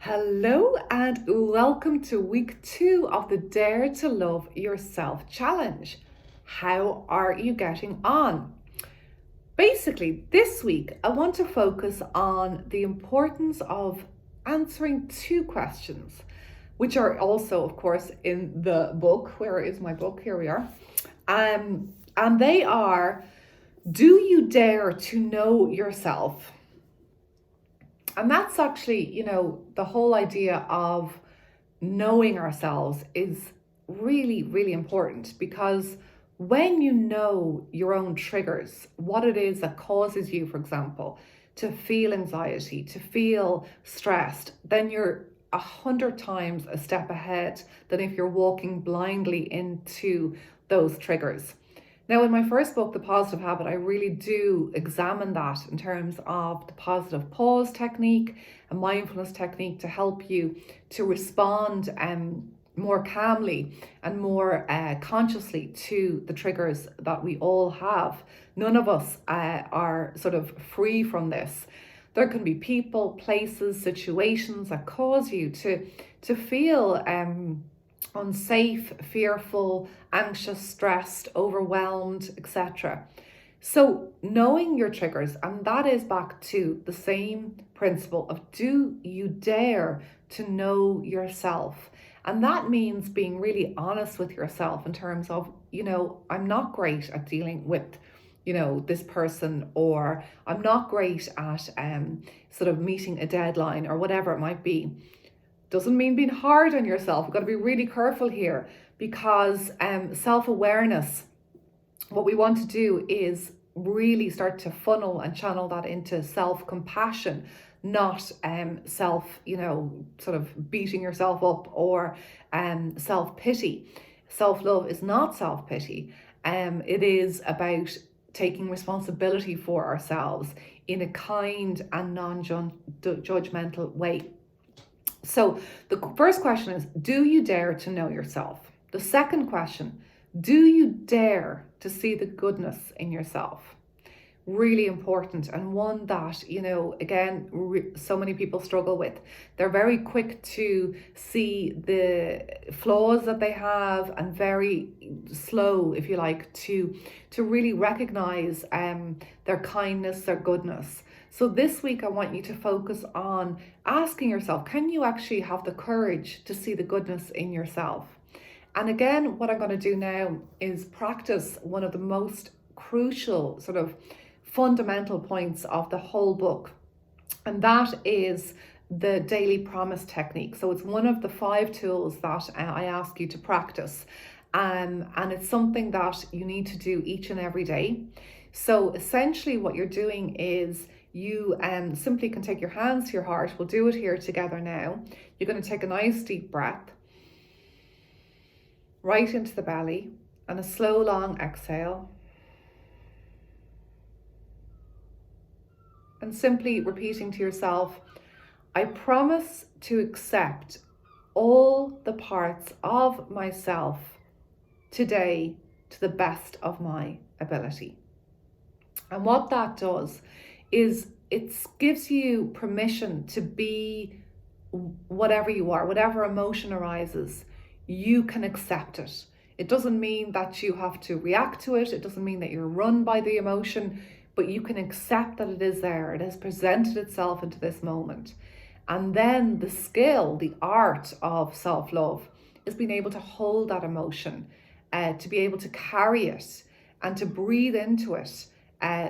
Hello and welcome to week 2 of the Dare to Love Yourself challenge. How are you getting on? Basically, this week I want to focus on the importance of answering two questions, which are also, of course, in the book. Where is my book? Here we are. And they are, do you dare to know yourself? And that's actually, the whole idea of knowing ourselves is really, really important, because when you know your own triggers, what it is that causes you, for example, to feel anxiety, to feel stressed, then you're 100 times a step ahead than if you're walking blindly into those triggers. Now, in my first book, The Positive Habit, I really do examine that in terms of the positive pause technique, a mindfulness technique to help you to respond more calmly and more consciously to the triggers that we all have. None of us are sort of free from this. There can be people, places, situations that cause you to feel unsafe, fearful, anxious, stressed, overwhelmed, etc. So knowing your triggers, and that is back to the same principle of, do you dare to know yourself? And that means being really honest with yourself in terms of, I'm not great at dealing with this person, or I'm not great at sort of meeting a deadline, or whatever it might be. Doesn't mean being hard on yourself. We've got to be really careful here, because self-awareness, what we want to do is really start to funnel and channel that into self-compassion, not self, sort of beating yourself up, or self-pity. Self-love is not self-pity. It is about taking responsibility for ourselves in a kind and non-judgmental way. So the first question is, do you dare to know yourself? The second question, do you dare to see the goodness in yourself? Really important, and one that, again, so many people struggle with. They're very quick to see the flaws that they have, and very slow, if you like, to really recognize their kindness, their goodness. So this week I want you to focus on asking yourself, can you actually have the courage to see the goodness in yourself? And again, what I'm going to do now is practice one of the most crucial, sort of fundamental points of the whole book. And that is the daily promise technique. So it's one of the 5 tools that I ask you to practice. And it's something that you need to do each and every day. So essentially what you're doing is, you simply can take your hands to your heart. We'll do it here together now. You're going to take a nice deep breath right into the belly, and a slow, long exhale. And simply repeating to yourself, I promise to accept all the parts of myself today to the best of my ability. And what that does is it gives you permission to be whatever you are, whatever emotion arises, you can accept it. It doesn't mean that you have to react to it. It doesn't mean that you're run by the emotion, but you can accept that it is there. It has presented itself into this moment. And then the skill, the art of self-love is being able to hold that emotion, to be able to carry it and to breathe into it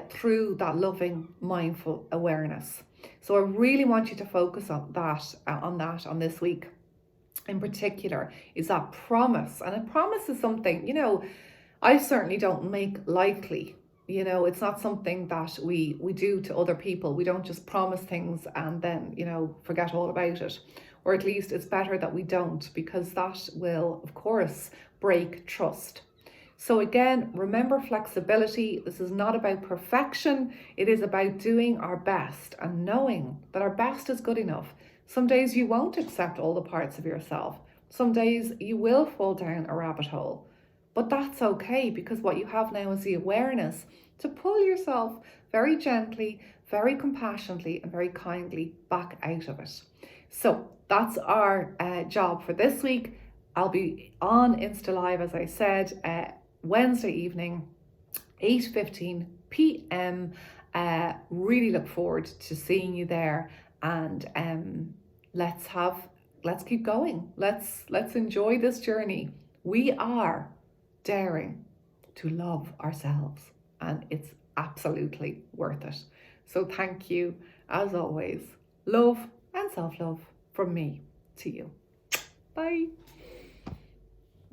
through that loving, mindful awareness. So I really want you to focus on that on this week in particular, is that promise. And a promise is something, I certainly don't make lightly. It's not something that we do to other people. We don't just promise things and then, forget all about it. Or at least it's better that we don't, because that will, of course, break trust. So again, remember flexibility. This is not about perfection. It is about doing our best and knowing that our best is good enough. Some days you won't accept all the parts of yourself. Some days you will fall down a rabbit hole. But that's okay, because what you have now is the awareness to pull yourself very gently, very compassionately, and very kindly back out of it. So that's our job for this week. I'll be on Insta Live, as I said, Wednesday evening, 8:15 p.m. Really look forward to seeing you there, and let's keep going. Let's enjoy this journey. We are daring to love ourselves, and it's absolutely worth it. So thank you, as always. Love and self-love from me to you. Bye.